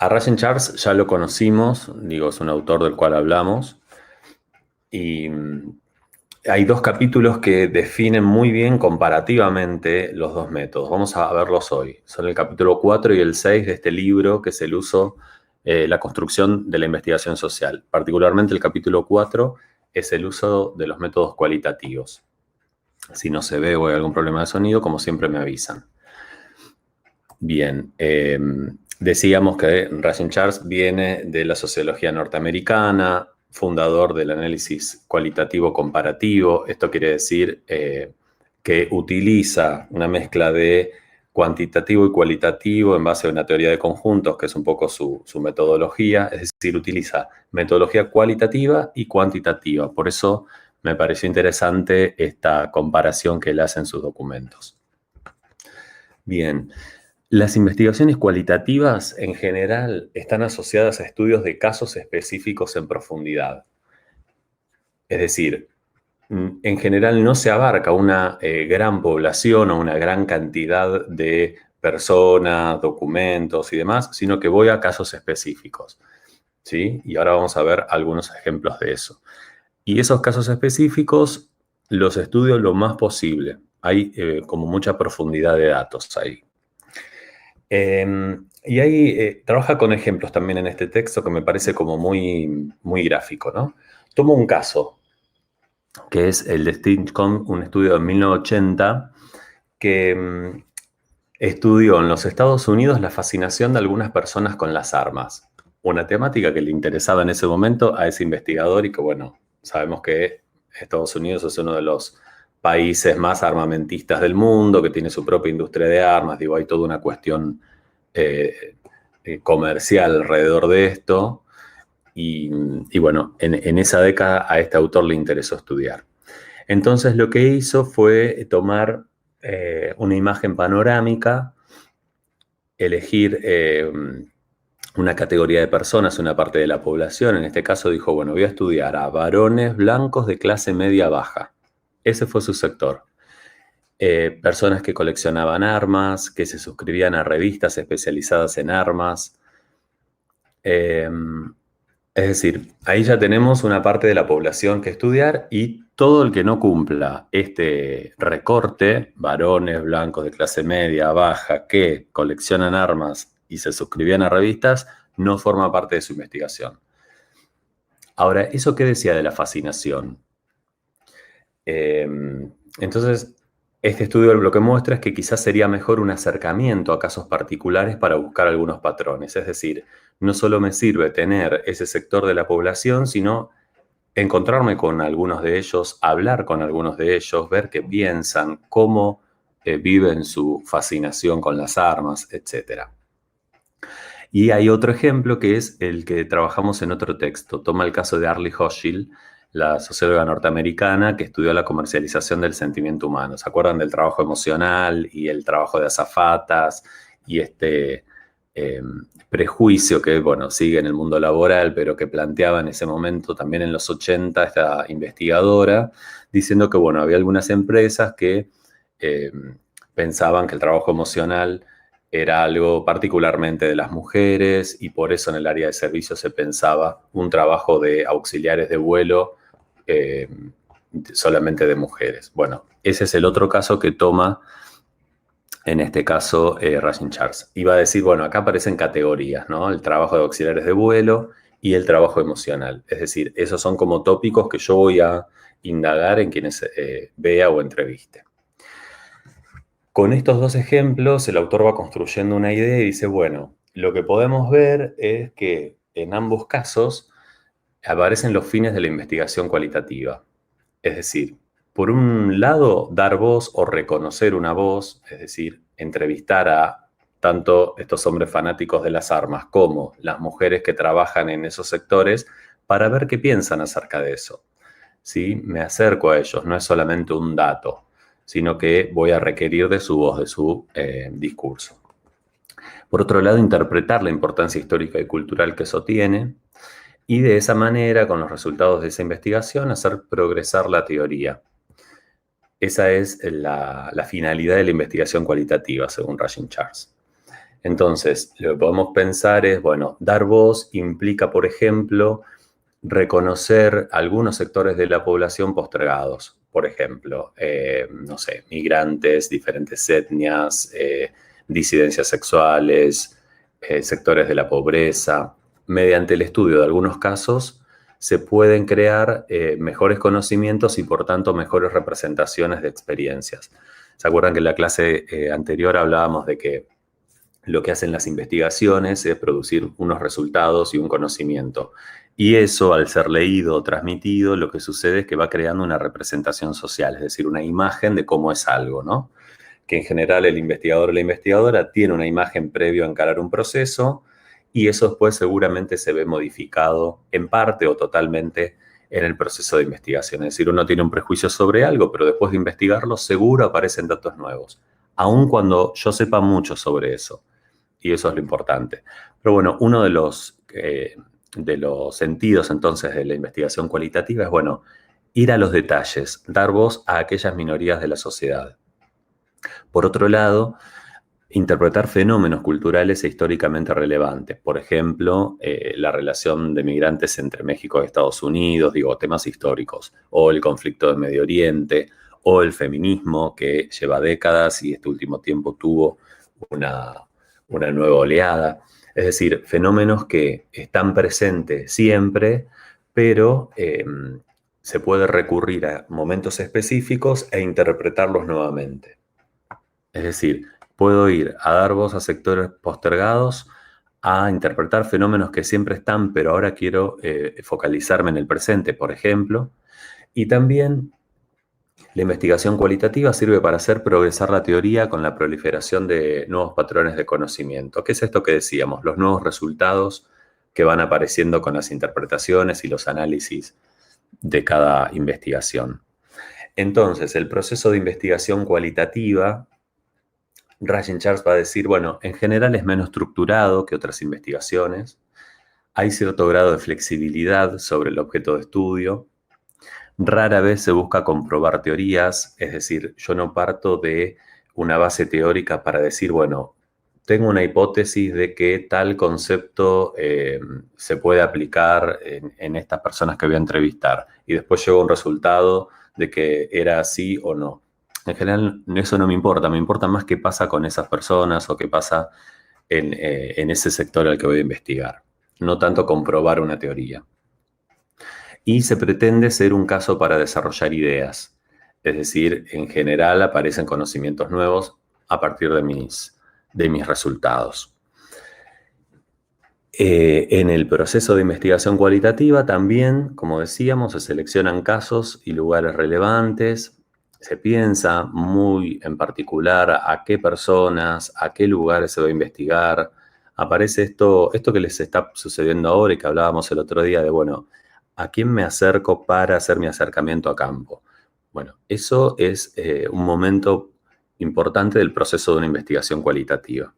A Rushing Charles ya lo conocimos, digo, es un autor del cual hablamos, y hay dos capítulos que definen muy bien comparativamente los dos métodos. Vamos a verlos hoy. Son el capítulo 4 y el 6 de este libro, que es el uso, la construcción de la investigación social. Particularmente el capítulo 4 es el uso de los métodos cualitativos. Si no se ve o hay algún problema de sonido, como siempre me avisan. Bien, decíamos que Rushing Charles viene de la sociología norteamericana, fundador del análisis cualitativo comparativo. Esto quiere decir que utiliza una mezcla de cuantitativo y cualitativo en base a una teoría de conjuntos, que es un poco su metodología. Es decir, utiliza metodología cualitativa y cuantitativa. Por eso me pareció interesante esta comparación que él hace en sus documentos. Bien. Las investigaciones cualitativas en general están asociadas a estudios de casos específicos en profundidad. Es decir, en general no se abarca una gran población o una gran cantidad de personas, documentos y demás, sino que voy a casos específicos, ¿sí? Y ahora vamos a ver algunos ejemplos de eso. Y esos casos específicos los estudio lo más posible. Hay como mucha profundidad de datos ahí. Y ahí trabaja con ejemplos también en este texto que me parece como muy, muy gráfico, ¿no? Tomo un caso, que es el de Stinchcomb, un estudio de 1980, que estudió en los Estados Unidos la fascinación de algunas personas con las armas. Una temática que le interesaba en ese momento a ese investigador y que, bueno, sabemos que Estados Unidos es uno de los países más armamentistas del mundo, que tiene su propia industria de armas. Digo, hay toda una cuestión comercial alrededor de esto. Y bueno, en esa década a este autor le interesó estudiar. Entonces lo que hizo fue tomar una imagen panorámica, elegir una categoría de personas, una parte de la población. En este caso dijo, bueno, voy a estudiar a varones blancos de clase media baja. Ese fue su sector. Personas que coleccionaban armas, que se suscribían a revistas especializadas en armas. Es decir, ahí ya tenemos una parte de la población que estudiar y todo el que no cumpla este recorte, varones blancos de clase media, baja, que coleccionan armas y se suscribían a revistas, no forma parte de su investigación. Ahora, ¿eso qué decía de la fascinación? Entonces, este estudio lo que muestra es que quizás sería mejor un acercamiento a casos particulares para buscar algunos patrones. Es decir, no solo me sirve tener ese sector de la población, sino encontrarme con algunos de ellos, hablar con algunos de ellos, ver qué piensan, cómo viven su fascinación con las armas, etc. Y hay otro ejemplo que es el que trabajamos en otro texto. Toma el caso de Arlie Hochschild, la socióloga norteamericana que estudió la comercialización del sentimiento humano. ¿Se acuerdan del trabajo emocional y el trabajo de azafatas y este prejuicio que, bueno, sigue en el mundo laboral, pero que planteaba en ese momento, también en los 80, esta investigadora, diciendo que, bueno, había algunas empresas que pensaban que el trabajo emocional era algo particularmente de las mujeres y por eso en el área de servicios se pensaba un trabajo de auxiliares de vuelo solamente de mujeres. Bueno, ese es el otro caso que toma, en este caso, Rushing Charles. Iba a decir, bueno, acá aparecen categorías, ¿no? El trabajo de auxiliares de vuelo y el trabajo emocional. Es decir, esos son como tópicos que yo voy a indagar en quienes vea o entreviste. Con estos dos ejemplos, el autor va construyendo una idea y dice, bueno, lo que podemos ver es que en ambos casos aparecen los fines de la investigación cualitativa. Es decir, por un lado, dar voz o reconocer una voz, es decir, entrevistar a tanto estos hombres fanáticos de las armas como las mujeres que trabajan en esos sectores para ver qué piensan acerca de eso. ¿Sí? Me acerco a ellos, no es solamente un dato, sino que voy a requerir de su voz, de su discurso. Por otro lado, interpretar la importancia histórica y cultural que eso tiene y de esa manera, con los resultados de esa investigación, hacer progresar la teoría. Esa es la finalidad de la investigación cualitativa, según Rushing Charles. Entonces, lo que podemos pensar es, bueno, dar voz implica, por ejemplo, reconocer algunos sectores de la población postergados. Por ejemplo, no sé, migrantes, diferentes etnias, disidencias sexuales, sectores de la pobreza. Mediante el estudio de algunos casos, se pueden crear mejores conocimientos y, por tanto, mejores representaciones de experiencias. ¿Se acuerdan que en la clase anterior hablábamos de que lo que hacen las investigaciones es producir unos resultados y un conocimiento? Y eso, al ser leído o transmitido, lo que sucede es que va creando una representación social, es decir, una imagen de cómo es algo, ¿no? Que en general el investigador o la investigadora tiene una imagen previo a encarar un proceso y eso después seguramente se ve modificado en parte o totalmente en el proceso de investigación. Es decir, uno tiene un prejuicio sobre algo, pero después de investigarlo seguro aparecen datos nuevos, aun cuando yo sepa mucho sobre eso. Y eso es lo importante. Pero bueno, uno de los sentidos entonces de la investigación cualitativa es, bueno, ir a los detalles, dar voz a aquellas minorías de la sociedad. Por otro lado, interpretar fenómenos culturales e históricamente relevantes. Por ejemplo, la relación de migrantes entre México y Estados Unidos, digo, temas históricos, o el conflicto de Medio Oriente, o el feminismo que lleva décadas y este último tiempo tuvo una nueva oleada. Es decir, fenómenos que están presentes siempre, pero se puede recurrir a momentos específicos e interpretarlos nuevamente. Es decir, puedo ir a dar voz a sectores postergados, a interpretar fenómenos que siempre están, pero ahora quiero focalizarme en el presente, por ejemplo. Y también la investigación cualitativa sirve para hacer progresar la teoría con la proliferación de nuevos patrones de conocimiento. ¿Qué es esto que decíamos? Los nuevos resultados que van apareciendo con las interpretaciones y los análisis de cada investigación. Entonces, el proceso de investigación cualitativa, Rajan Charles va a decir, bueno, en general es menos estructurado que otras investigaciones, hay cierto grado de flexibilidad sobre el objeto de estudio, rara vez se busca comprobar teorías, es decir, yo no parto de una base teórica para decir, bueno, tengo una hipótesis de que tal concepto se puede aplicar en estas personas que voy a entrevistar y después llego a un resultado de que era así o no. En general, eso no me importa más qué pasa con esas personas o qué pasa en ese sector al que voy a investigar, no tanto comprobar una teoría. Y se pretende ser un caso para desarrollar ideas, es decir, en general aparecen conocimientos nuevos a partir de mis resultados. En el proceso de investigación cualitativa también, como decíamos, se seleccionan casos y lugares relevantes, se piensa muy en particular a qué personas, a qué lugares se va a investigar. Aparece esto que les está sucediendo ahora y que hablábamos el otro día de, bueno, ¿a quién me acerco para hacer mi acercamiento a campo? Bueno, eso es un momento importante del proceso de una investigación cualitativa.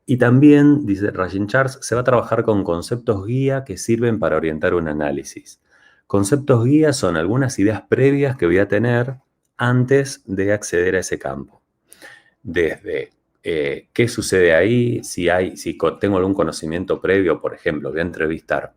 Y también, dice Rajan Charles, se va a trabajar con conceptos guía que sirven para orientar un análisis. Conceptos guía son algunas ideas previas que voy a tener antes de acceder a ese campo. Desde qué sucede ahí, si tengo algún conocimiento previo, por ejemplo, voy a entrevistar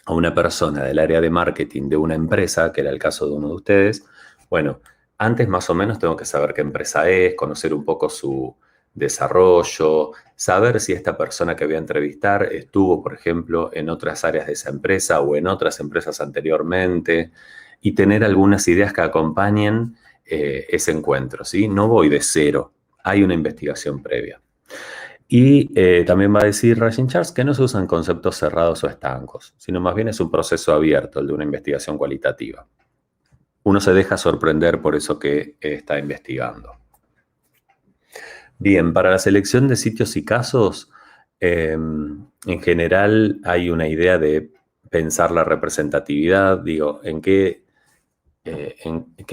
a una persona del área de marketing de una empresa, que era el caso de uno de ustedes. Bueno, antes más o menos tengo que saber qué empresa es, conocer un poco su desarrollo, saber si esta persona que voy a entrevistar estuvo, por ejemplo, en otras áreas de esa empresa o en otras empresas anteriormente y tener algunas ideas que acompañen ese encuentro, ¿sí? No voy de cero, hay una investigación previa. Y también va a decir Rajan Charles que no se usan conceptos cerrados o estancos, sino más bien es un proceso abierto, el de una investigación cualitativa. Uno se deja sorprender por eso que está investigando. Bien, para la selección de sitios y casos, en general hay una idea de pensar la representatividad. Digo, ¿en qué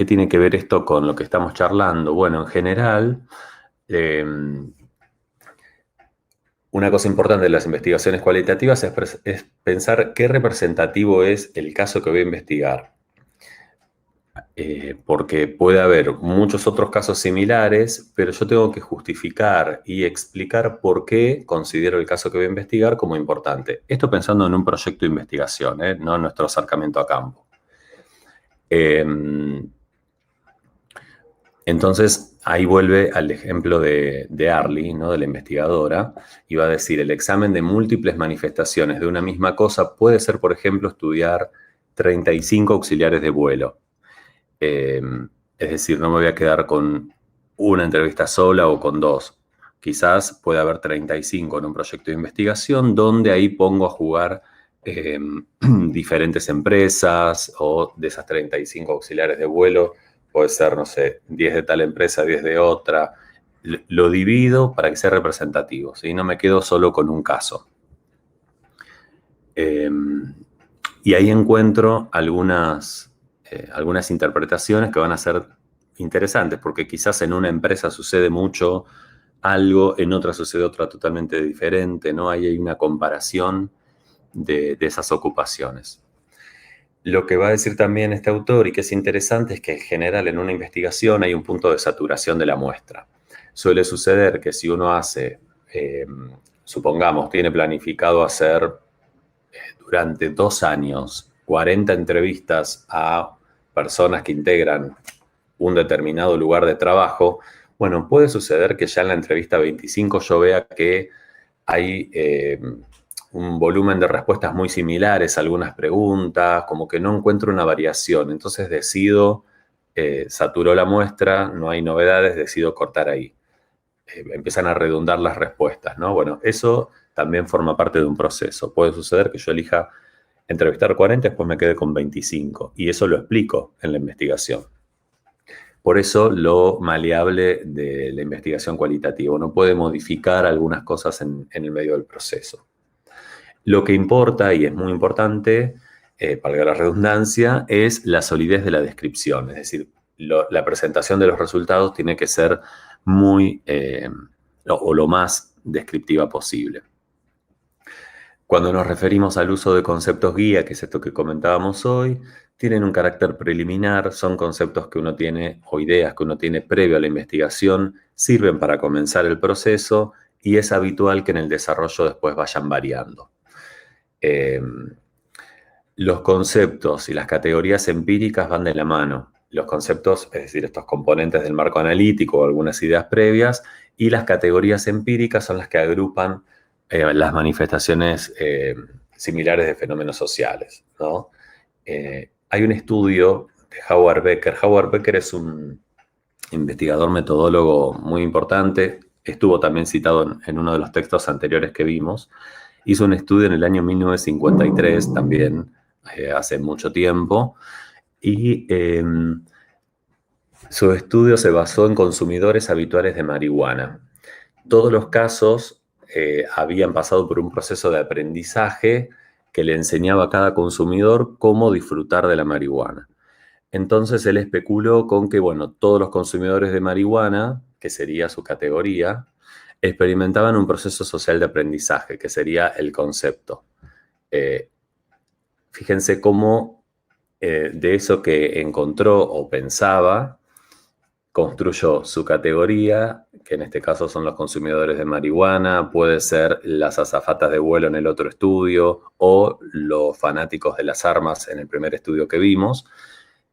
tiene que ver esto con lo que estamos charlando? Bueno, en general, una cosa importante de las investigaciones cualitativas es pensar qué representativo es el caso que voy a investigar. porque puede haber muchos otros casos similares, pero yo tengo que justificar y explicar por qué considero el caso que voy a investigar como importante. Esto pensando en un proyecto de investigación, no en nuestro acercamiento a campo. Entonces, ahí vuelve al ejemplo de Arlie, ¿no? De la investigadora, y va a decir, el examen de múltiples manifestaciones de una misma cosa puede ser, por ejemplo, estudiar 35 auxiliares de vuelo. Es decir, no me voy a quedar con una entrevista sola o con dos. Quizás pueda haber 35 en un proyecto de investigación donde ahí pongo a jugar diferentes empresas, o de esas 35 auxiliares de vuelo, puede ser, no sé, 10 de tal empresa, 10 de otra. Lo divido para que sea representativo, ¿sí? No me quedo solo con un caso. Y ahí encuentro algunas interpretaciones que van a ser interesantes, porque quizás en una empresa sucede mucho algo, en otra sucede otra totalmente diferente, ¿no? Ahí hay una comparación de esas ocupaciones. Lo que va a decir también este autor, y que es interesante, es que en general en una investigación hay un punto de saturación de la muestra. Suele suceder que si uno hace, supongamos, tiene planificado hacer durante 2 años 40 entrevistas a personas que integran un determinado lugar de trabajo, bueno, puede suceder que ya en la entrevista 25 yo vea que hay un volumen de respuestas muy similares a algunas preguntas, como que no encuentro una variación. Entonces decido, saturó la muestra, no hay novedades, decido cortar ahí. Empiezan a redundar las respuestas, ¿no? Bueno, eso también forma parte de un proceso. Puede suceder que yo elija entrevistar 40 y después me quede con 25. Y eso lo explico en la investigación. Por eso lo maleable de la investigación cualitativa. Uno puede modificar algunas cosas en el medio del proceso. Lo que importa, y es muy importante, para la redundancia, es la solidez de la descripción. Es decir, la presentación de los resultados tiene que ser muy, o lo más descriptiva posible. Cuando nos referimos al uso de conceptos guía, que es esto que comentábamos hoy, tienen un carácter preliminar, son conceptos que uno tiene, o ideas que uno tiene previo a la investigación, sirven para comenzar el proceso y es habitual que en el desarrollo después vayan variando. Los conceptos y las categorías empíricas van de la mano. Los conceptos, es decir, estos componentes del marco analítico o algunas ideas previas, y las categorías empíricas son las que agrupan las manifestaciones similares de fenómenos sociales, ¿no? Hay un estudio de Howard Becker. Howard Becker es un investigador metodólogo muy importante. Estuvo también citado en uno de los textos anteriores que vimos. Hizo un estudio en el año 1953, también hace mucho tiempo, y su estudio se basó en consumidores habituales de marihuana. Todos los casos habían pasado por un proceso de aprendizaje que le enseñaba a cada consumidor cómo disfrutar de la marihuana. Entonces él especuló con que, bueno, todos los consumidores de marihuana, que sería su categoría, experimentaban un proceso social de aprendizaje, que sería el concepto. Fíjense cómo de eso que encontró o pensaba, construyó su categoría, que en este caso son los consumidores de marihuana, puede ser las azafatas de vuelo en el otro estudio, o los fanáticos de las armas en el primer estudio que vimos.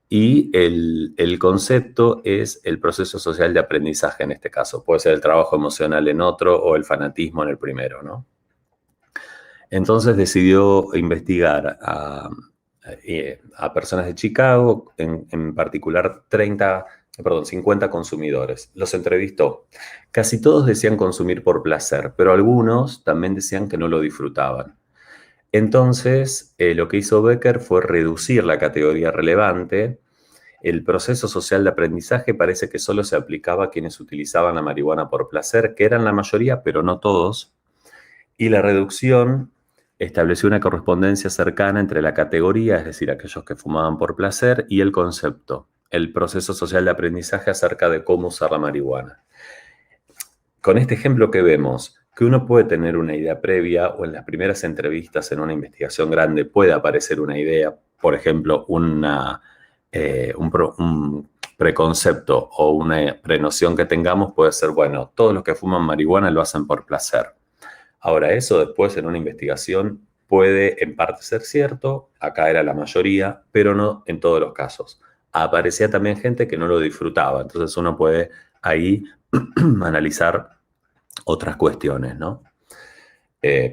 Y el concepto es el proceso social de aprendizaje en este caso. Puede ser el trabajo emocional en otro o el fanatismo en el primero, ¿no? Entonces decidió investigar a personas de Chicago, en particular 50 consumidores. Los entrevistó. Casi todos decían consumir por placer, pero algunos también decían que no lo disfrutaban. Entonces, lo que hizo Becker fue reducir la categoría relevante. El proceso social de aprendizaje parece que solo se aplicaba a quienes utilizaban la marihuana por placer, que eran la mayoría, pero no todos. Y la reducción estableció una correspondencia cercana entre la categoría, es decir, aquellos que fumaban por placer, y el concepto, el proceso social de aprendizaje acerca de cómo usar la marihuana. Con este ejemplo que vemos, que uno puede tener una idea previa, o en las primeras entrevistas en una investigación grande puede aparecer una idea, por ejemplo, una un preconcepto o una prenoción que tengamos puede ser, bueno, todos los que fuman marihuana lo hacen por placer. Ahora, eso después en una investigación puede en parte ser cierto, acá era la mayoría, pero no en todos los casos. Aparecía también gente que no lo disfrutaba, entonces uno puede ahí analizar otras cuestiones, ¿no?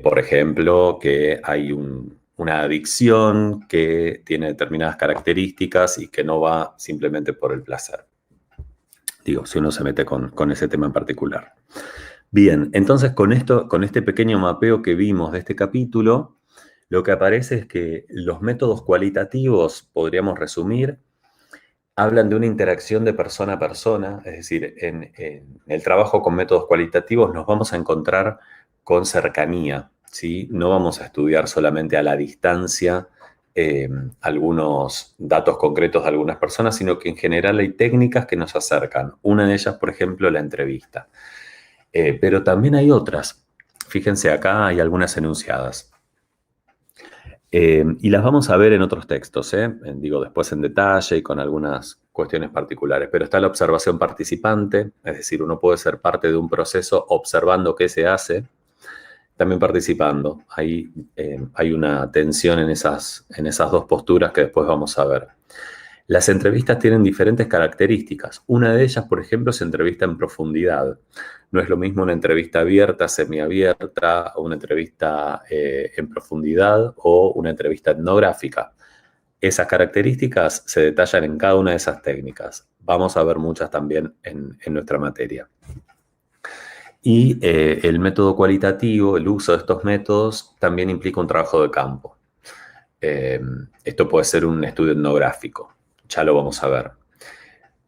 Por ejemplo, que hay una adicción que tiene determinadas características y que no va simplemente por el placer. Digo, si uno se mete con ese tema en particular. Bien, entonces con este pequeño mapeo que vimos de este capítulo, lo que aparece es que los métodos cualitativos, podríamos resumir, hablan de una interacción de persona a persona, es decir, en el trabajo con métodos cualitativos nos vamos a encontrar con cercanía, ¿sí? No vamos a estudiar solamente a la distancia algunos datos concretos de algunas personas, sino que en general hay técnicas que nos acercan. Una de ellas, por ejemplo, la entrevista. Pero también hay otras. Fíjense, acá hay algunas enunciadas. Y las vamos a ver en otros textos, digo después en detalle y con algunas cuestiones particulares. Pero está la observación participante, es decir, uno puede ser parte de un proceso observando qué se hace, también participando. Hay una tensión en esas dos posturas que después vamos a ver. Las entrevistas tienen diferentes características. Una de ellas, por ejemplo, es entrevista en profundidad. No es lo mismo una entrevista abierta, semiabierta, o una entrevista en profundidad o una entrevista etnográfica. Esas características se detallan en cada una de esas técnicas. Vamos a ver muchas también en nuestra materia. Y el método cualitativo, el uso de estos métodos, también implica un trabajo de campo. Esto puede ser un estudio etnográfico. Ya lo vamos a ver.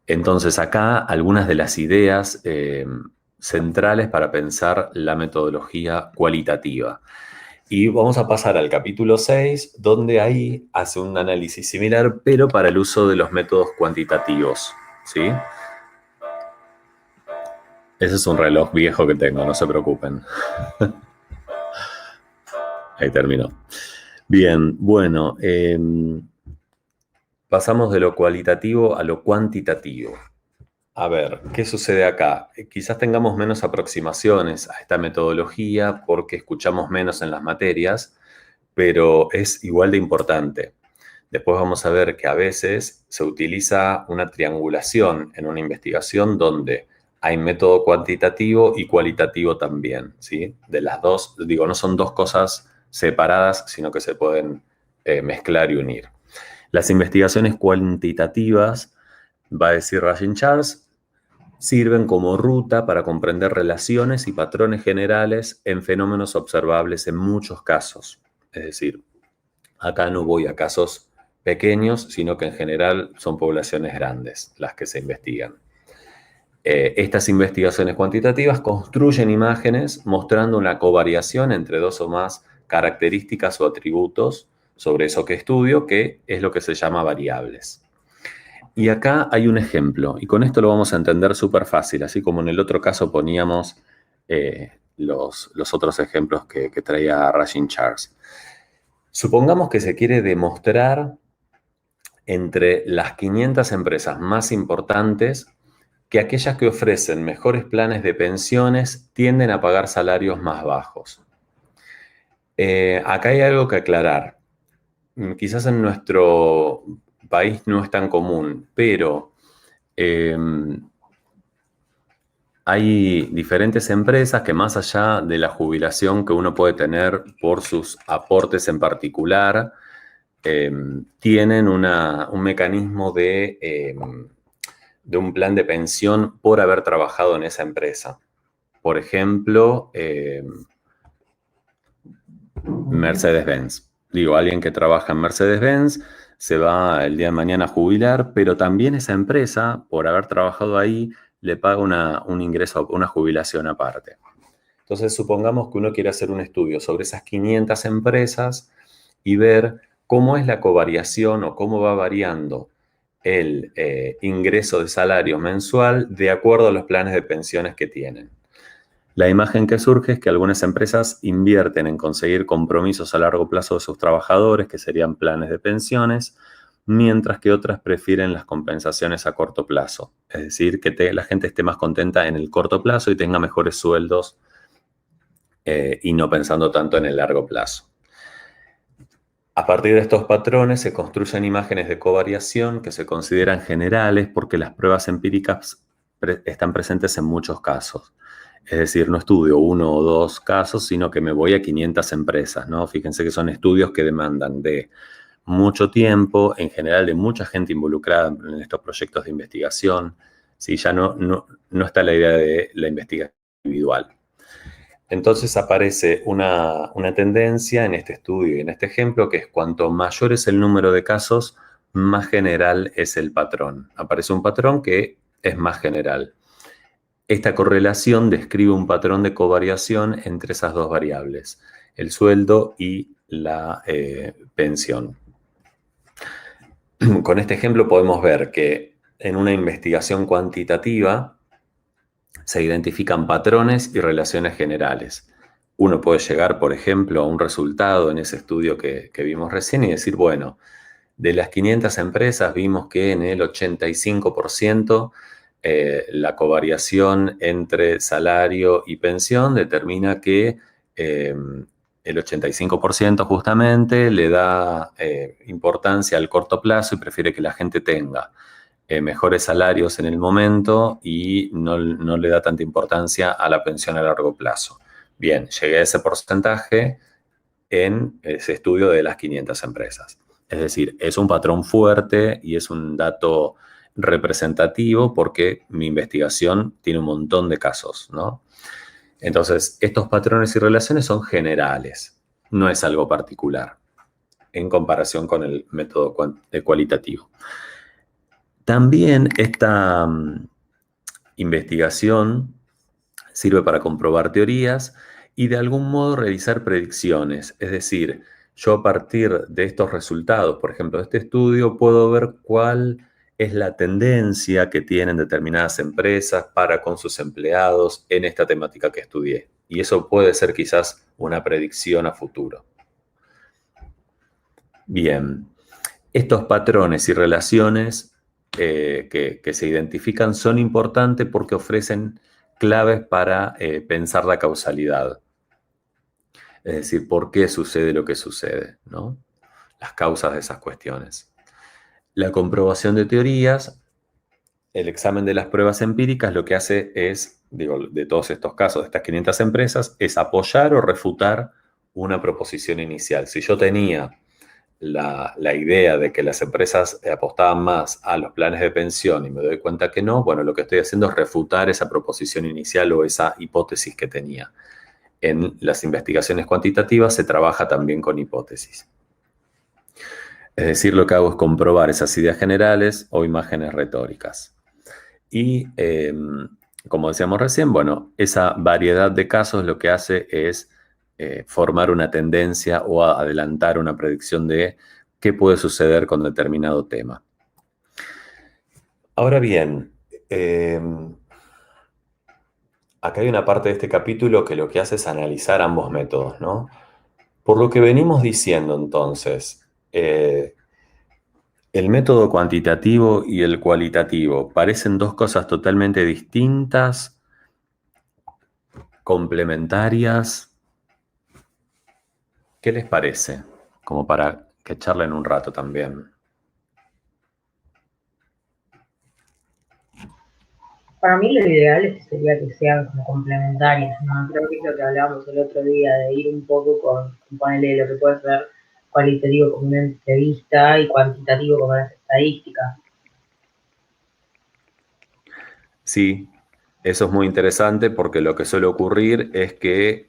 Entonces, acá algunas de las ideas centrales para pensar la metodología cualitativa. Y vamos a pasar al capítulo 6, donde ahí hace un análisis similar, pero para el uso de los métodos cuantitativos, ¿sí? Ese es un reloj viejo que tengo, no se preocupen. Ahí terminó. Bien, bueno, pasamos de lo cualitativo a lo cuantitativo. A ver, ¿qué sucede acá? Quizás tengamos menos aproximaciones a esta metodología porque escuchamos menos en las materias, pero es igual de importante. Después vamos a ver que a veces se utiliza una triangulación en una investigación donde hay método cuantitativo y cualitativo también, ¿sí? De las dos, digo, no son dos cosas separadas, sino que se pueden mezclar y unir. Las investigaciones cuantitativas, va a decir Rasheen Charles, sirven como ruta para comprender relaciones y patrones generales en fenómenos observables en muchos casos. Es decir, acá no voy a casos pequeños, sino que en general son poblaciones grandes las que se investigan. Estas investigaciones cuantitativas construyen imágenes mostrando una covariación entre dos o más características o atributos sobre eso que estudio, que es lo que se llama variables. Y acá hay un ejemplo, y con esto lo vamos a entender súper fácil, así como en el otro caso poníamos los otros ejemplos que traía Rasheen Charles. Supongamos que se quiere demostrar entre las 500 empresas más importantes que aquellas que ofrecen mejores planes de pensiones tienden a pagar salarios más bajos. Acá hay algo que aclarar. Quizás en nuestro país no es tan común, pero hay diferentes empresas que más allá de la jubilación que uno puede tener por sus aportes en particular, tienen un mecanismo de un plan de pensión por haber trabajado en esa empresa. Por ejemplo, Mercedes-Benz. Digo, alguien que trabaja en Mercedes-Benz se va el día de mañana a jubilar, pero también esa empresa, por haber trabajado ahí, le paga un ingreso, una jubilación aparte. Entonces, supongamos que uno quiere hacer un estudio sobre esas 500 empresas y ver cómo es la covariación o cómo va variando el ingreso de salario mensual de acuerdo a los planes de pensiones que tienen. La imagen que surge es que algunas empresas invierten en conseguir compromisos a largo plazo de sus trabajadores, que serían planes de pensiones, mientras que otras prefieren las compensaciones a corto plazo. Es decir, que la gente esté más contenta en el corto plazo y tenga mejores sueldos y no pensando tanto en el largo plazo. A partir de estos patrones se construyen imágenes de covariación que se consideran generales porque las pruebas empíricas están presentes en muchos casos. Es decir, no estudio 1 o 2 casos, sino que me voy a 500 empresas, ¿no? Fíjense que son estudios que demandan de mucho tiempo, en general de mucha gente involucrada en estos proyectos de investigación. ¿Sí? Ya no está la idea de la investigación individual. Entonces aparece una tendencia en este estudio y en este ejemplo que es cuanto mayor es el número de casos, más general es el patrón. Aparece un patrón que es más general. Esta correlación describe un patrón de covariación entre esas dos variables, el sueldo y la pensión. Con este ejemplo podemos ver que en una investigación cuantitativa se identifican patrones y relaciones generales. Uno puede llegar, por ejemplo, a un resultado en ese estudio que vimos recién y decir, bueno, de las 500 empresas vimos que en el 85% la covariación entre salario y pensión determina que el 85% justamente le da importancia al corto plazo y prefiere que la gente tenga mejores salarios en el momento y no le da tanta importancia a la pensión a largo plazo. Bien, llegué a ese porcentaje en ese estudio de las 500 empresas. Es decir, es un patrón fuerte y es un dato representativo porque mi investigación tiene un montón de casos, ¿no? Entonces, estos patrones y relaciones son generales, no es algo particular en comparación con el método cualitativo. También esta investigación sirve para comprobar teorías y de algún modo realizar predicciones. Es decir, yo a partir de estos resultados, por ejemplo, de este estudio, puedo ver cuál es la tendencia que tienen determinadas empresas para con sus empleados en esta temática que estudié. Y eso puede ser quizás una predicción a futuro. Bien, estos patrones y relaciones que se identifican son importantes porque ofrecen claves para pensar la causalidad. Es decir, por qué sucede lo que sucede, ¿no? Las causas de esas cuestiones. La comprobación de teorías, el examen de las pruebas empíricas, lo que hace es, digo, de todos estos casos, de estas 500 empresas, es apoyar o refutar una proposición inicial. Si yo tenía la idea de que las empresas apostaban más a los planes de pensión y me doy cuenta que no, bueno, lo que estoy haciendo es refutar esa proposición inicial o esa hipótesis que tenía. En las investigaciones cuantitativas se trabaja también con hipótesis. Es decir, lo que hago es comprobar esas ideas generales o imágenes retóricas. Y, como decíamos recién, bueno, esa variedad de casos lo que hace es formar una tendencia o adelantar una predicción de qué puede suceder con determinado tema. Ahora bien, acá hay una parte de este capítulo que lo que hace es analizar ambos métodos, ¿no? Por lo que venimos diciendo entonces, el método cuantitativo y el cualitativo parecen dos cosas totalmente distintas, complementarias. ¿Qué les parece? Como para que charlen un rato también. Para mí lo ideal sería que sean como complementarias, ¿no? Creo que es lo que hablábamos el otro día, de ir un poco con ponerle lo que puede ser cualitativo como una entrevista y cuantitativo como las estadísticas. Sí, eso es muy interesante porque lo que suele ocurrir es que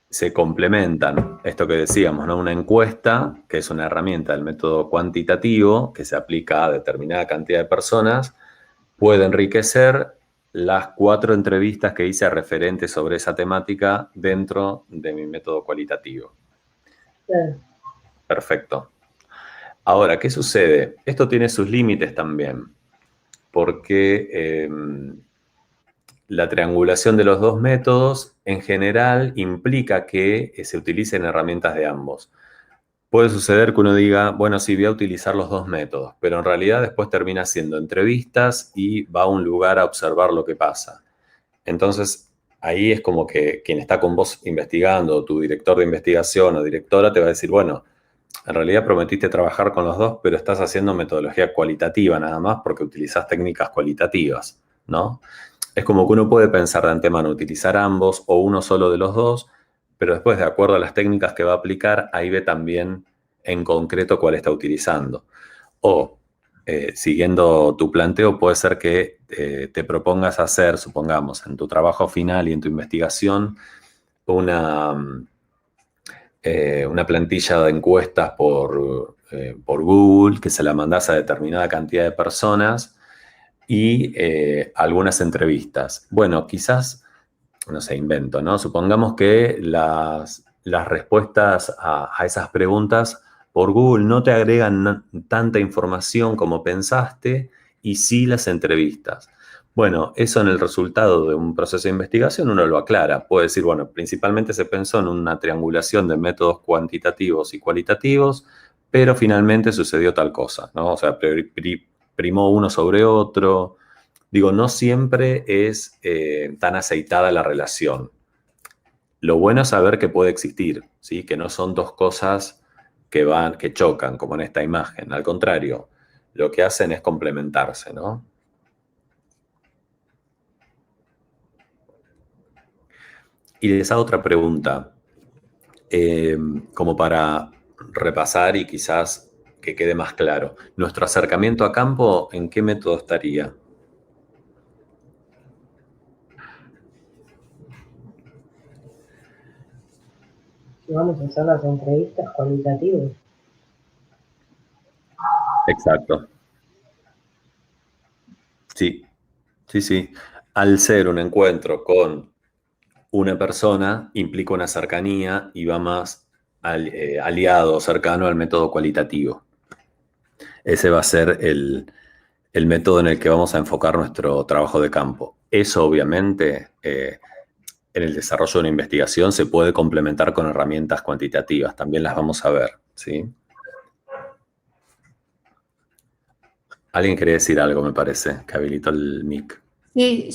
se complementan. Esto que decíamos, ¿no? Una encuesta, que es una herramienta del método cuantitativo que se aplica a determinada cantidad de personas, puede enriquecer las 4 entrevistas que hice referentes sobre esa temática dentro de mi método cualitativo. Sí. Perfecto. Ahora, ¿qué sucede? Esto tiene sus límites también, porque la triangulación de los dos métodos en general implica que se utilicen herramientas de ambos. puede suceder que uno diga, bueno, sí, voy a utilizar los dos métodos, pero en realidad después termina haciendo entrevistas y va a un lugar a observar lo que pasa. Entonces, ahí es como que quien está con vos investigando, o tu director de investigación o directora, te va a decir, bueno, en realidad prometiste trabajar con los dos, pero estás haciendo metodología cualitativa nada más porque utilizás técnicas cualitativas, ¿no? Es como que uno puede pensar de antemano utilizar ambos o uno solo de los dos, pero después, de acuerdo a las técnicas que va a aplicar, ahí ve también en concreto cuál está utilizando. O, siguiendo tu planteo, puede ser que te propongas hacer, supongamos, en tu trabajo final y en tu investigación, una, una plantilla de encuestas por Google, que se la mandás a determinada cantidad de personas y algunas entrevistas. Bueno, quizás, no sé, invento, ¿no? Supongamos que las respuestas a esas preguntas por Google no te agregan tanta información como pensaste y sí las entrevistas. Bueno, eso en el resultado de un proceso de investigación uno lo aclara. Puede decir, bueno, principalmente se pensó en una triangulación de métodos cuantitativos y cualitativos, pero finalmente sucedió tal cosa, ¿no? O sea, primó uno sobre otro. Digo, no siempre es tan aceitada la relación. Lo bueno es saber que puede existir, ¿sí? Que no son dos cosas que chocan, como en esta imagen. Al contrario, lo que hacen es complementarse, ¿no? Y esa otra pregunta, eh, como para repasar y quizás que quede más claro. ¿Nuestro acercamiento a campo en qué método estaría? Si vamos a hacer las entrevistas cualitativas. Exacto. Sí, sí, sí. Al ser un encuentro con una persona, implica una cercanía y va más aliado, cercano al método cualitativo. Ese va a ser el método en el que vamos a enfocar nuestro trabajo de campo. Eso, obviamente, en el desarrollo de una investigación se puede complementar con herramientas cuantitativas. También las vamos a ver, ¿sí? Alguien quería decir algo, me parece, que habilitó el mic. Sí,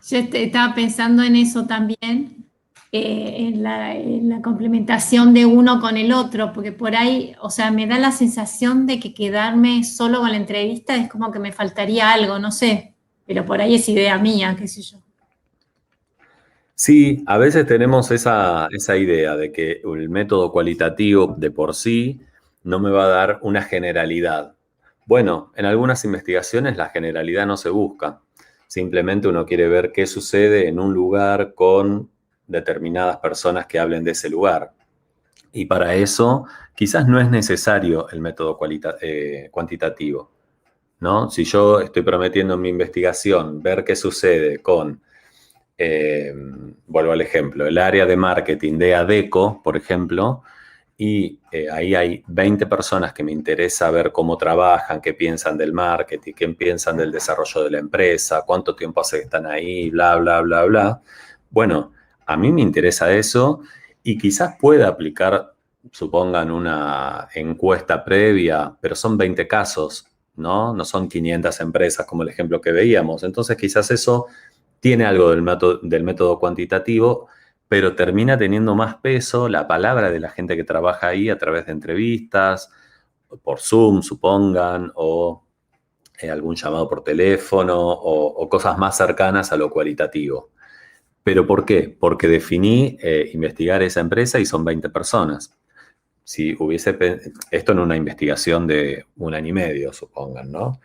yo estaba pensando en eso también, en la complementación de uno con el otro, porque por ahí, o sea, me da la sensación de que quedarme solo con la entrevista es como que me faltaría algo, no sé, pero por ahí es idea mía, qué sé yo. Sí, a veces tenemos esa idea de que el método cualitativo de por sí no me va a dar una generalidad. Bueno, en algunas investigaciones la generalidad no se busca. Simplemente uno quiere ver qué sucede en un lugar con determinadas personas que hablen de ese lugar. Y para eso quizás no es necesario el método cuantitativo, ¿no? Si yo estoy prometiendo en mi investigación ver qué sucede con eh, vuelvo al ejemplo, el área de marketing de Adecco, por ejemplo, y ahí hay 20 personas que me interesa ver cómo trabajan, qué piensan del marketing, qué piensan del desarrollo de la empresa, cuánto tiempo hace que están ahí, bla, bla, bla, bla. Bueno, a mí me interesa eso y quizás pueda aplicar, supongan, una encuesta previa, pero son 20 casos, ¿no? No son 500 empresas como el ejemplo que veíamos. Entonces quizás eso tiene algo del método cuantitativo, pero termina teniendo más peso la palabra de la gente que trabaja ahí a través de entrevistas, por Zoom, supongan, o algún llamado por teléfono, o cosas más cercanas a lo cualitativo. ¿Pero por qué? Porque definí investigar esa empresa y son 20 personas. Si hubiese, esto en una investigación de 1 año y medio, supongan, ¿no?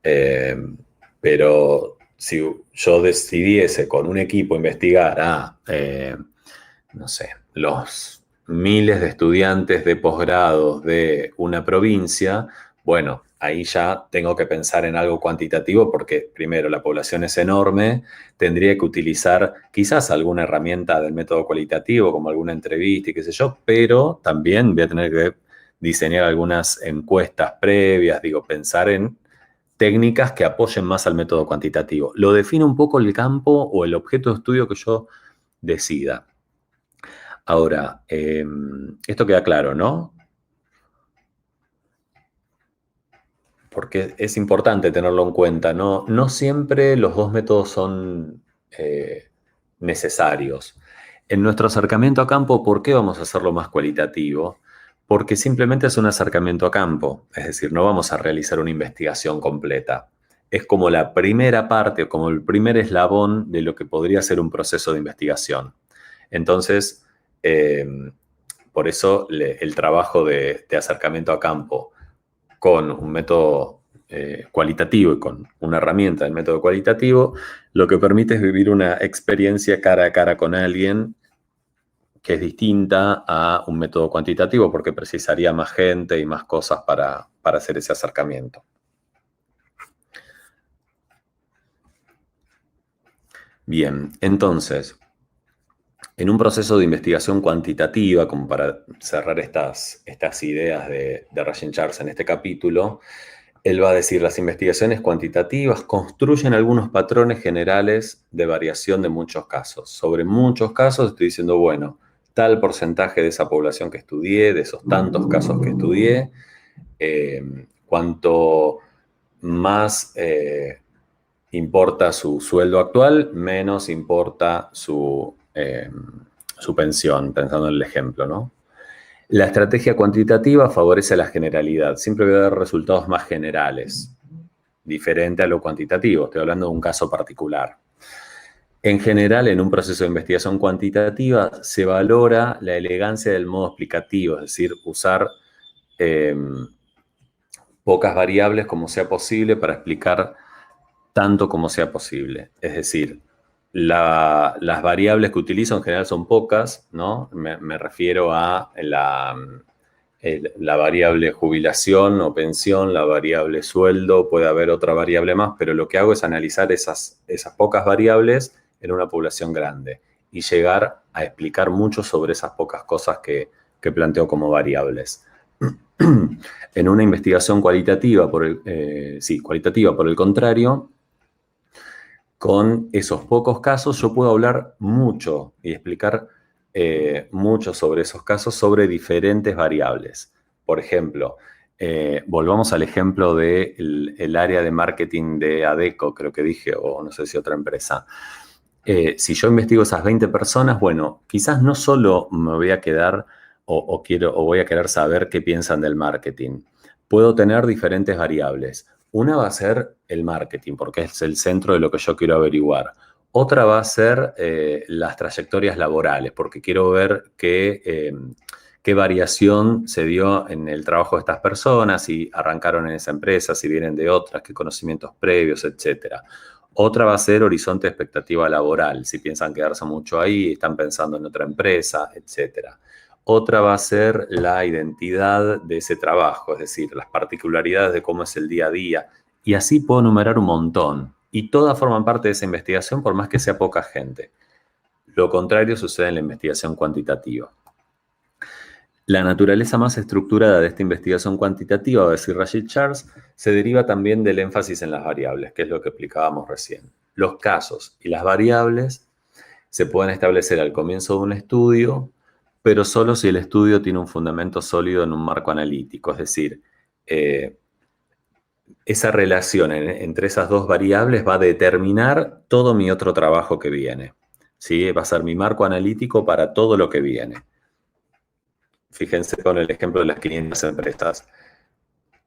Eh, pero si yo decidiese con un equipo investigar no sé, los miles de estudiantes de posgrados de una provincia, bueno, ahí ya tengo que pensar en algo cuantitativo porque primero la población es enorme, tendría que utilizar quizás alguna herramienta del método cualitativo como alguna entrevista y qué sé yo, pero también voy a tener que diseñar algunas encuestas previas, digo, pensar en técnicas que apoyen más al método cuantitativo. Lo define un poco el campo o el objeto de estudio que yo decida. Ahora, esto queda claro, ¿no? Porque es importante tenerlo en cuenta, ¿no? No siempre los dos métodos son necesarios. En nuestro acercamiento a campo, ¿por qué vamos a hacerlo más cualitativo? Porque simplemente es un acercamiento a campo, es decir, no vamos a realizar una investigación completa. Es como la primera parte, como el primer eslabón de lo que podría ser un proceso de investigación. Entonces, por eso el trabajo de acercamiento a campo con un método cualitativo y con una herramienta del método cualitativo, lo que permite es vivir una experiencia cara a cara con alguien que es distinta a un método cuantitativo porque precisaría más gente y más cosas para hacer ese acercamiento. Bien, entonces, en un proceso de investigación cuantitativa, como para cerrar estas ideas de Rajan Charles en este capítulo, él va a decir, las investigaciones cuantitativas construyen algunos patrones generales de variación de muchos casos. Sobre muchos casos estoy diciendo, bueno, tal porcentaje de esa población que estudié, de esos tantos casos que estudié, cuanto más importa su sueldo actual, menos importa su pensión, pensando en el ejemplo, ¿no? La estrategia cuantitativa favorece la generalidad, siempre va a dar resultados más generales, diferente a lo cuantitativo, estoy hablando de un caso particular. En general, en un proceso de investigación cuantitativa se valora la elegancia del modo explicativo, es decir, usar pocas variables como sea posible para explicar tanto como sea posible. Es decir, las variables que utilizo en general son pocas, ¿no? Me refiero a la variable jubilación o pensión, la variable sueldo, puede haber otra variable más, pero lo que hago es analizar esas pocas variables en una población grande y llegar a explicar mucho sobre esas pocas cosas que planteo como variables. En una investigación cualitativa, por el contrario, con esos pocos casos yo puedo hablar mucho y explicar mucho sobre esos casos, sobre diferentes variables. Por ejemplo, volvamos al ejemplo del área de marketing de Adecco, creo que dije, o no sé si otra empresa. Si yo investigo esas 20 personas, bueno, quizás no solo me voy a quedar o voy a querer saber qué piensan del marketing. Puedo tener diferentes variables. Una va a ser el marketing, porque es el centro de lo que yo quiero averiguar. Otra va a ser las trayectorias laborales, porque quiero ver qué variación se dio en el trabajo de estas personas, si arrancaron en esa empresa, si vienen de otras, qué conocimientos previos, etc. Otra va a ser horizonte de expectativa laboral, si piensan quedarse mucho ahí, están pensando en otra empresa, etc. Otra va a ser la identidad de ese trabajo, es decir, las particularidades de cómo es el día a día. Y así puedo enumerar un montón. Y todas forman parte de esa investigación, por más que sea poca gente. Lo contrario sucede en la investigación cuantitativa. La naturaleza más estructurada de esta investigación cuantitativa, va a decir Rajan Charles, se deriva también del énfasis en las variables, que es lo que explicábamos recién. Los casos y las variables se pueden establecer al comienzo de un estudio, pero solo si el estudio tiene un fundamento sólido en un marco analítico, es decir, esa relación entre esas dos variables va a determinar todo mi otro trabajo que viene, ¿sí? Va a ser mi marco analítico para todo lo que viene. Fíjense con el ejemplo de las 500 empresas.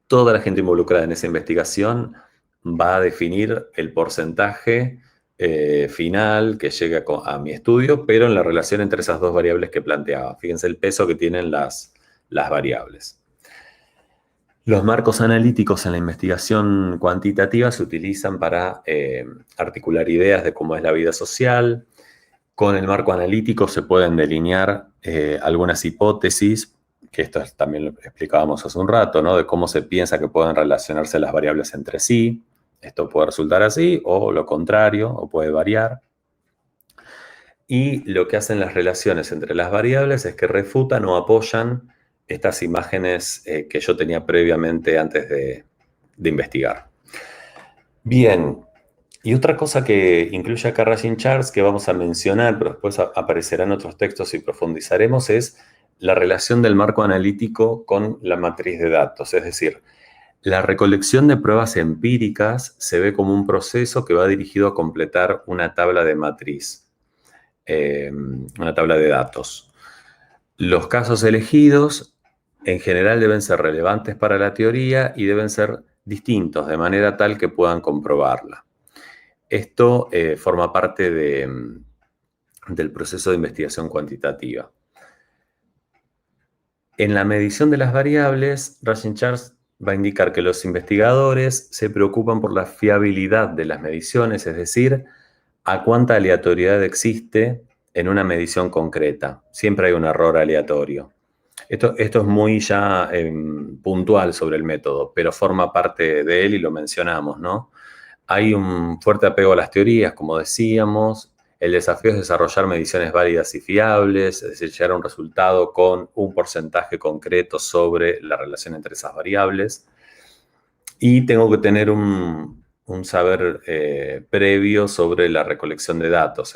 Toda la gente involucrada en esa investigación va a definir el porcentaje final que llega a mi estudio, pero en la relación entre esas dos variables que planteaba. Fíjense el peso que tienen las variables. Los marcos analíticos en la investigación cuantitativa se utilizan para articular ideas de cómo es la vida social. Con el marco analítico se pueden delinear algunas hipótesis, que esto también lo explicábamos hace un rato, ¿no? De cómo se piensa que pueden relacionarse las variables entre sí. Esto puede resultar así, o lo contrario, o puede variar. Y lo que hacen las relaciones entre las variables es que refutan o apoyan estas imágenes que yo tenía previamente antes de investigar. Bien, Y otra cosa que incluye acá Rushing Charts, que vamos a mencionar, pero después aparecerán otros textos y profundizaremos, es la relación del marco analítico con la matriz de datos. Es decir, la recolección de pruebas empíricas se ve como un proceso que va dirigido a completar una tabla de matriz, una tabla de datos. Los casos elegidos en general deben ser relevantes para la teoría y deben ser distintos de manera tal que puedan comprobarla. Esto forma parte del proceso de investigación cuantitativa. En la medición de las variables, Rushing Charts va a indicar que los investigadores se preocupan por la fiabilidad de las mediciones, es decir, a cuánta aleatoriedad existe en una medición concreta. Siempre hay un error aleatorio. Esto es muy ya puntual sobre el método, pero forma parte de él y lo mencionamos, ¿no? Hay un fuerte apego a las teorías, como decíamos. El desafío es desarrollar mediciones válidas y fiables, es decir, llegar a un resultado con un porcentaje concreto sobre la relación entre esas variables. Y tengo que tener un saber previo sobre la recolección de datos.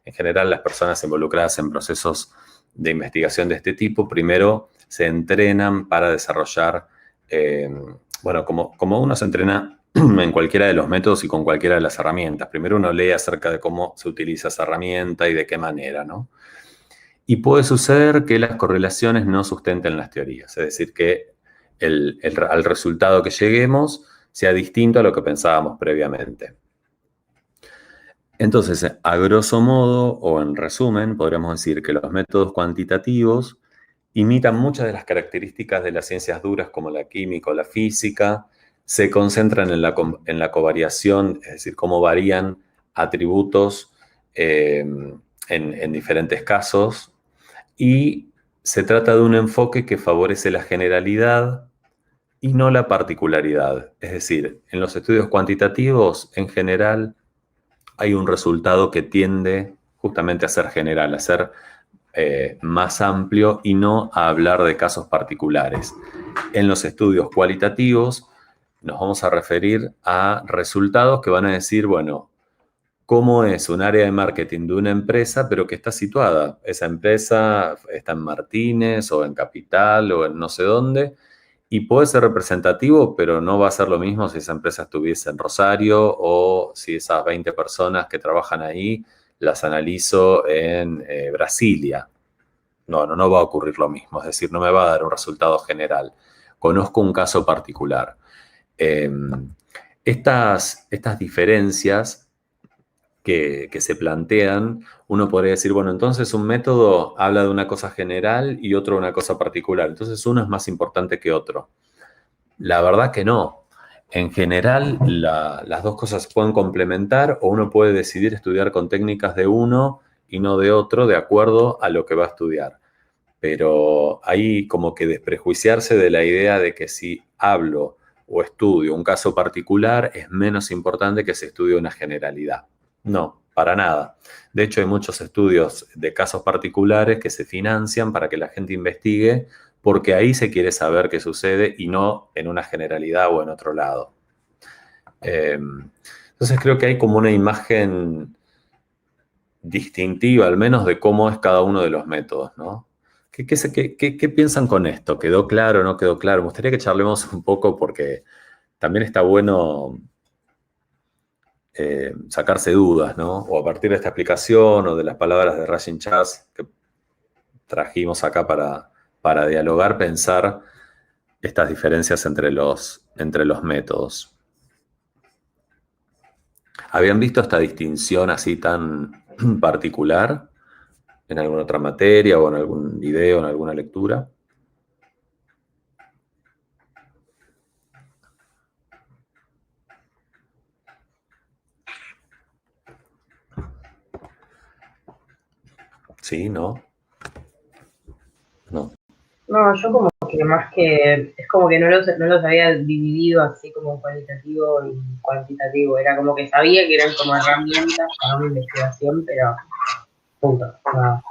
En general, las personas involucradas en procesos de investigación de este tipo, primero se entrenan para desarrollar, bueno, como uno se entrena en cualquiera de los métodos y con cualquiera de las herramientas. Primero uno lee acerca de cómo se utiliza esa herramienta y de qué manera, ¿no? Y puede suceder que las correlaciones no sustenten las teorías, es decir, que al resultado que lleguemos sea distinto a lo que pensábamos previamente. Entonces, a grosso modo, o en resumen, podríamos decir que los métodos cuantitativos imitan muchas de las características de las ciencias duras como la química o la física, se concentran en la covariación, es decir, cómo varían atributos en diferentes casos, y se trata de un enfoque que favorece la generalidad y no la particularidad. Es decir, en los estudios cuantitativos, en general, hay un resultado que tiende justamente a ser general, a ser más amplio y no a hablar de casos particulares. En los estudios cualitativos nos vamos a referir a resultados que van a decir, bueno, cómo es un área de marketing de una empresa, pero que está situada. Esa empresa está en Martínez o en Capital o en no sé dónde, y puede ser representativo, pero no va a ser lo mismo si esa empresa estuviese en Rosario o si esas 20 personas que trabajan ahí las analizo en Brasilia. No va a ocurrir lo mismo, es decir, no me va a dar un resultado general. Conozco un caso particular. Estas diferencias que se plantean, uno podría decir, bueno, entonces un método habla de una cosa general y otro de una cosa particular. Entonces uno es más importante que otro. La verdad que no. En general, las dos cosas se pueden complementar o uno puede decidir estudiar con técnicas de uno y no de otro, de acuerdo a lo que va a estudiar. Pero hay como que desprejuiciarse de la idea de que si hablo o estudio un caso particular es menos importante que si estudio una generalidad. No, para nada. De hecho, hay muchos estudios de casos particulares que se financian para que la gente investigue, porque ahí se quiere saber qué sucede y no en una generalidad o en otro lado. Entonces creo que hay como una imagen distintiva, al menos, de cómo es cada uno de los métodos, ¿no? ¿Qué piensan con esto? ¿Quedó claro o no quedó claro? Me gustaría que charlemos un poco porque también está bueno sacarse dudas, ¿no? O a partir de esta explicación o de las palabras de Rushing Charts que trajimos acá para dialogar, pensar estas diferencias entre los métodos. ¿Habían visto esta distinción así tan particular en alguna otra materia o en algún video, en alguna lectura? ¿Sí? ¿No? No. No, yo como que más que, es como que no los había dividido así como cualitativo y cuantitativo, era como que sabía que eran como herramientas para una investigación, pero punto, nada.